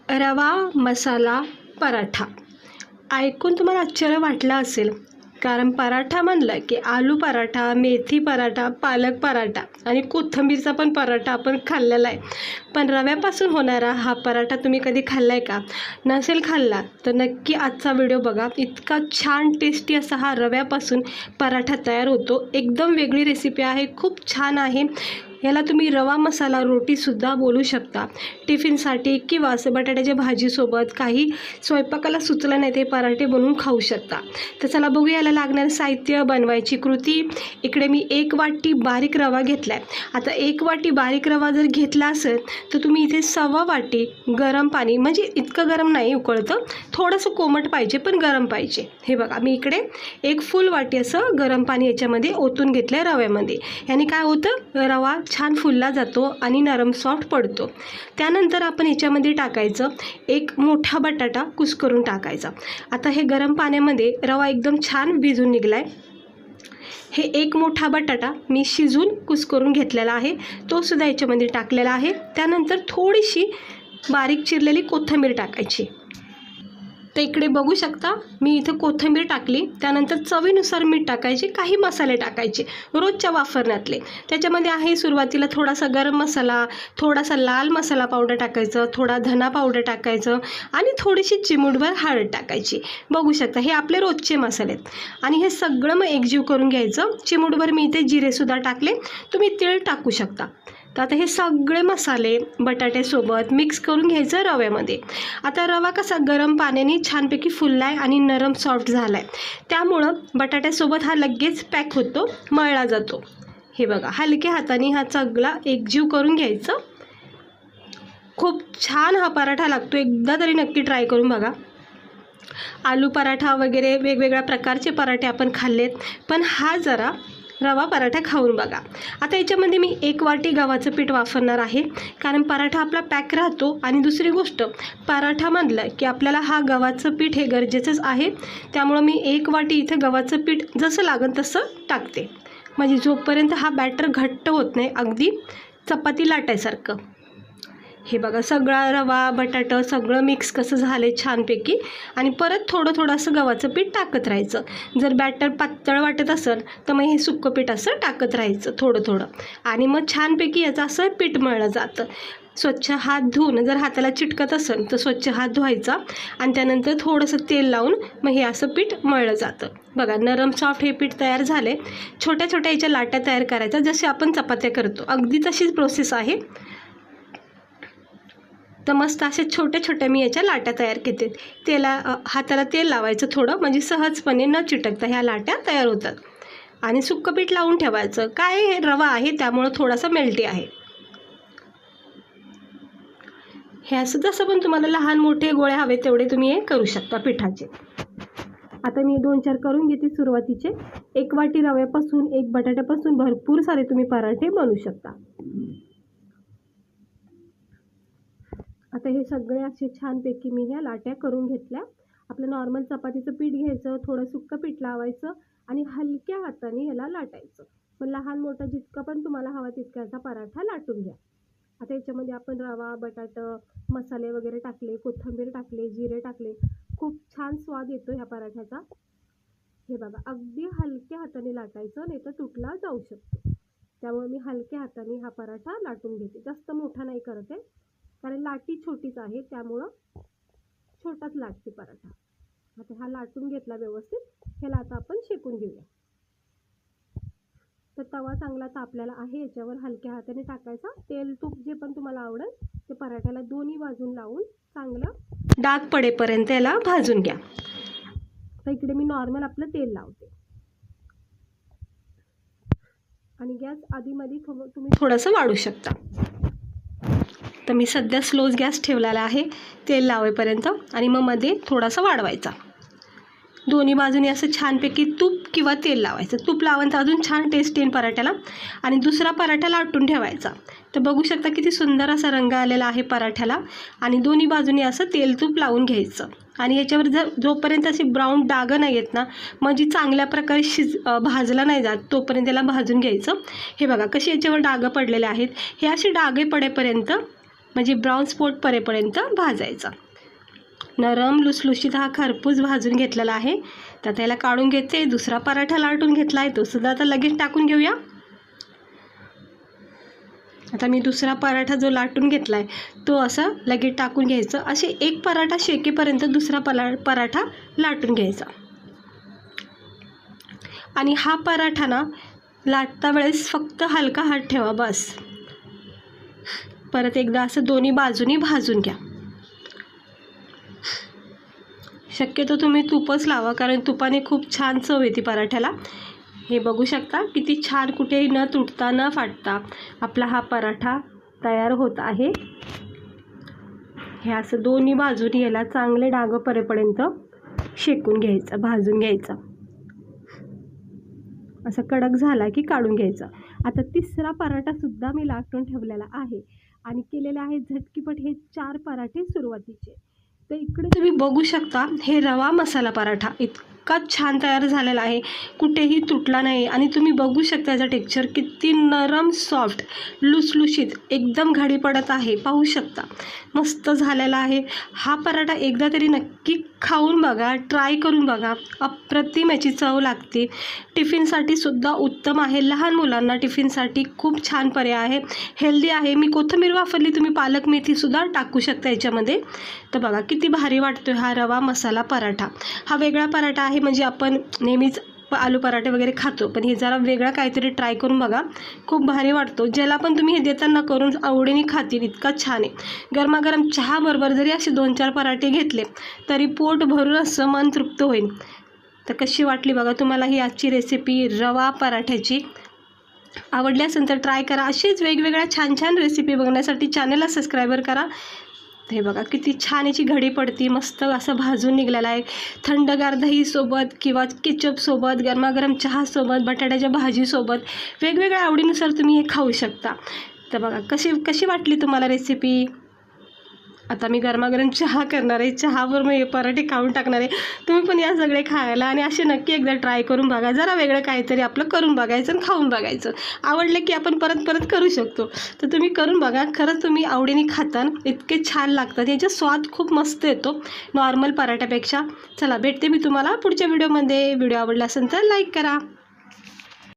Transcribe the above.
रवा मसाला पराठा ऐकून तुम्हाला आश्चर्य वाटलं असेल, कारण पराठा म्हणलं की आलू पराठा, मेथी पराठा, पालक पराठा आणि कोथिंबीरचा पण पराठा आपण खाल्लेला आहे. पण रव्यापासून होणारा हा पराठा तुम्ही कधी खाल्ला आहे का? नसेल खाल्ला तर नक्की आजचा व्हिडिओ बघा. इतका छान टेस्टी असा हा रव्यापासून पराठा तयार होतो. एकदम वेगळी रेसिपी आहे, खूप छान आहे. याला तुम्ही रवा मसाला रोटीसुद्धा बोलू शकता. टिफिनसाठी किंवा असं बटाट्याच्या भाजीसोबत काही स्वयंपाकाला सुचलं नाही ते पराठे बनवून खाऊ शकता. तर चला बघूया याला लागणारं साहित्य, बनवायची कृती. इकडे मी 1 वाटी बारीक रवा घेतला आहे. आता 1 वाटी बारीक रवा जर घेतला असेल तर तुम्ही इथे 1.25 वाटी गरम पाणी, म्हणजे इतकं गरम नाही उकळतं, थोडंसं कोमट पाहिजे पण गरम पाहिजे. हे बघा मी इकडे 1 फुल वाटी असं गरम पाणी याच्यामध्ये ओतून घेतलं आहे रव्यामध्ये. याने काय होतं, रवा छान फुलला जातो आणि नरम सॉफ्ट पडतो. त्यानंतर आपण याच्यामध्ये टाकायचं 1 मोठा बटाटा कुस्करून टाकायचा. आता हे गरम पाण्यामध्ये रवा एकदम छान भिजून निघला आहे. हे 1 मोठा बटाटा मी शिजून कुस्करून घेतलेला आहे, तो सुद्धा याच्यामध्ये टाकलेला आहे. त्यानंतर थोडीशी बारीक चिरलेली कोथिंबीर टाकायची. तर इकडे बघू शकता मी इथं कोथिंबीर टाकली. त्यानंतर चवीनुसार मीठ टाकायचे, काही मसाले टाकायचे रोजच्या वापरण्यातले. त्याच्यामध्ये आहे सुरुवातीला थोडासा गरम मसाला, थोडासा लाल मसाला पावडर टाकायचं, थोडा धना पावडर टाकायचं आणि थोडीशी चिमूटभर हळद टाकायची. बघू शकता हे आपले रोजचे मसाले आहेत. आणि हे सगळं मग एकजीव करून घ्यायचं. चिमूटभर मी इथे जिरेसुद्धा टाकले, तुम्ही तीळ टाकू शकता. तर आता हे सगळे मसाले बटाट्यासोबत मिक्स करून घ्यायचं रव्यामध्ये. आता रवा कसा गरम पाण्याने छानपैकी फुलला आहे आणि नरम सॉफ्ट झाला आहे, त्यामुळं बटाट्यासोबत हा लगेच पॅक होतो, मळला जातो. हे बघा हलक्या हाताने हा सगळा एकजीव करून घ्यायचं. खूप छान हा पराठा लागतो, एकदा तरी नक्की ट्राय करून बघा. आलू पराठा वगैरे वेगवेगळ्या प्रकारचे पराठे आपण खाल्लेत, पण हा जरा रवा पराठा खाऊन बघा. आता याच्यामध्ये मी 1 वाटी गव्हाचं पीठ वापरणार आहे, कारण पराठा आपला पॅक राहतो. आणि दुसरी गोष्ट, पराठा म्हणलं की आपल्याला हा गव्हाचं पीठ हे गरजेचंच आहे. त्यामुळं मी 1 वाटी इथं गव्हाचं पीठ जसं लागेल तसं टाकते, म्हणजे जोपर्यंत हा बॅटर घट्ट होत नाही, अगदी चपाती लाटायसारखं. हे बघा सगळा रवा बटाटा सगळं मिक्स कसं झालं आहे छानपैकी. आणि परत थोडं असं गव्हाचं पीठ टाकत राहायचं. जर बॅटर पातळ वाटत असेल तर मग हे सुक्कं पीठ असं टाकत राहायचं थोडं. आणि मग छानपैकी याचं असं पीठ मळलं जातं. स्वच्छ हात धुवून, जर हाताला चिटकत असेल तर स्वच्छ हात धुवायचा आणि त्यानंतर थोडंसं तेल लावून मग हे असं पीठ मळलं जातं. बघा नरम सॉफ्ट हे पीठ तयार झाले. छोट्या याच्या लाट्या तयार करायच्या, जसे आपण चपात्या करतो अगदी तशीच प्रोसेस आहे. तर मस्त अशा छोट्या मी याच्या लाट्या तयार करते. हाताला तेल लावायचं थोडं, म्हणजे सहजपणे न चिटकता ह्या लाट्या तयार होतात. आणि सुक्कं पीठ लावून ठेवायचं. काय हे रवा आहे त्यामुळं थोडासा मेल्टी आहे. हे असं जसं पण तुम्हाला लहान मोठे गोळे हवे तेवढे तुम्ही हे करू शकता पिठाचे. आता मी 2-4 करून घेते सुरुवातीचे. 1 वाटी रव्यापासून 1 बटाट्यापासून भरपूर सारे तुम्ही पराठे बनवू शकता. आता हे सगळे असे छानपैकी मी ह्या लाट्या करून घेतल्या. आपलं नॉर्मल चपातीचं पीठ घ्यायचं, थोडं सुक्कं पीठ लावायचं आणि हलक्या हाताने ह्याला लाटायचं. पण लहान मोठा जितका पण तुम्हाला हवा तितक्याचा पराठा लाटून घ्या. आता याच्यामध्ये आपण रवा, बटाटा, मसाले वगैरे टाकले, कोथिंबीर टाकले, जिरे टाकले. खूप छान स्वाद येतो ह्या पराठ्याचा. हे बघा अगदी हलक्या हाताने लाटायचं, नाही तर तुटला जाऊ शकतो. त्यामुळे मी हलक्या हाताने हा पराठा लाटून घेते. जास्त मोठा नाही करत आहे, कारण लाटी छोटीच आहे त्यामुळं छोटाच लाटते पराठा. आता हा लाटून घेतला व्यवस्थित. ह्याला आता आपण शेकून घेऊया. तर तवा चांगला तापलेला आहे, याच्यावर हलक्या हाताने टाकायचा. तेल तूप जे पण तुम्हाला आवडेल ते पराठ्याला दोन्ही बाजून लावून चांगलं डाग पडेपर्यंत याला भाजून घ्या. तर इकडे मी नॉर्मल आपलं तेल लावते आणि गॅस आधीमध्ये तुम्ही थोडंसं वाढू शकता. तर मी सध्या स्लोच गॅस ठेवलेला आहे तेल लावेपर्यंत, आणि मग मध्ये थोडासा वाढवायचा. दोन्ही बाजूनी असं छानपैकी तूप किंवा तेल लावायचं. तूप लावून तर अजून छान टेस्ट येईल पराठ्याला. आणि दुसरा पराठा लाटून ठेवायचा. तर बघू शकता किती सुंदर असा रंग आलेला आहे पराठ्याला. आणि दोन्ही बाजूनी असं तेल तूप लावून घ्यायचं. आणि याच्यावर जोपर्यंत असे ब्राऊन डाग नाही येत ना, म्हणजे चांगल्या प्रकारे भाजला नाही जात, तोपर्यंत त्याला भाजून घ्यायचं. हे बघा कसे याच्यावर डाग पडलेले आहेत. हे असे डागे पडेपर्यंत म्हणजे ब्राऊन स्पॉट पडेपर्यंत भाजायचा. नरम लुसलुशीत हा खरपूस भाजून घेतलेला आहे. तर त्याला काढून घेते. दुसरा पराठा लाटून घेतला आहे, तो सुद्धा आता लगेच टाकून घेऊया. आता मी दुसरा पराठा जो लाटून घेतला आहे तो असा लगेच टाकून घ्यायचं. असे एक पराठा शेकेपर्यंत दुसरा पराठा लाटून घ्यायचा. आणि हा पराठा ना लाटता वेळेस फक्त हलका हात ठेवा बस. परत एकदा असं दोन्ही बाजूनी भाजून घ्या. शक्यतो तुम्ही तूपच लावा, कारण तुपाने खूप छान चव येते पराठ्याला. हे बघू शकता किती छान, कुठेही न तुटता न फाटता आपला हा पराठा तयार होत आहे. हे असं दोन्ही बाजूनी याला चांगले डाग पडेपर्यंत शेकून घ्यायचं, भाजून घ्यायचं. असं कडक झाला की काढून घ्यायचं. आता तिसरा पराठा सुद्धा मी लाटून ठेवलेला आहे आणि केलेले आहे झटकीपट हे 4 पराठे सुरुवातीचे. तर इकडे तुम्ही बघू शकता हे रवा मसाला पराठा इतका छान तयार झालेला आहे, कुठेही तुटला नाही. आणि तुम्ही बघू शकता याचा टेक्स्चर किती नरम सॉफ्ट लुसलुशीत एकदम घडी पडत आहे. पाहू शकता मस्त झालेला आहे. हा पराठा एकदा तरी नक्की खाऊन बघा, ट्राय करून बघा. अप्रतिम याची चव लागते. टिफिनसाठी सुद्धा उत्तम आहे. लहान मुलांना टिफिनसाठी खूप छान पर्याय आहे, हेल्दी आहे. मी कोथिंबीर वापरली, तुम्ही पालक मेथीसुद्धा टाकू शकता याच्यामध्ये. तर बघा किती भारी वाटतो हा रवा मसाला पराठा. हा वेगळा पराठा आहे, म्हणजे आपण नेहमीच आलू पराठे वगैरे खातो, पण हे जरा वेगळा काहीतरी ट्राय करून बघा, खूप भारी वाटतो. ज्याला पण तुम्ही हे देताना करून आवडीने खातील इतका छान आहे. गरमागरम चहाबरोबर जरी असे 2-4 पराठे घेतले तरी पोट भरून असं मन तृप्त होईल. तर कशी वाटली बघा तुम्हाला ही आजची रेसिपी रवा पराठ्याची. आवडली असेल तर ट्राय करा. अशीच वेगवेगळ्या छान छान रेसिपी बघण्यासाठी चॅनलला सबस्क्राईबर करा. हे बघा किती छान याची घडी पडती, मस्त असं भाजून निघलेला आहे. थंडगार दहीसोबत किंवा केचपसोबत, गरमागरम चहासोबत, बटाट्याच्या भाजीसोबत वेगवेगळ्या आवडीनुसार तुम्ही हे खाऊ शकता. तर बघा कशी वाटली तुम्हाला रेसिपी. आता मी गरमागरम चहा करणार आहे, चहावर मी हे पराठे खाऊन टाकणार आहे. तुम्ही पण या सगळे खायला आणि असे नक्की एकदा ट्राय करून बघा. जरा वेगळं काहीतरी आपलं करून बघायचं आणि खाऊन बघायचं. आवडलं की आपण परत परत करू शकतो. तर तुम्ही करून बघा, खरंच तुम्ही आवडीने खाता, इतके छान लागतात. याचा स्वाद खूप मस्त येतो नॉर्मल पराठ्यापेक्षा. चला भेटते मी तुम्हाला पुढच्या व्हिडिओमध्ये. व्हिडिओ आवडला असेल तर लाईक करा.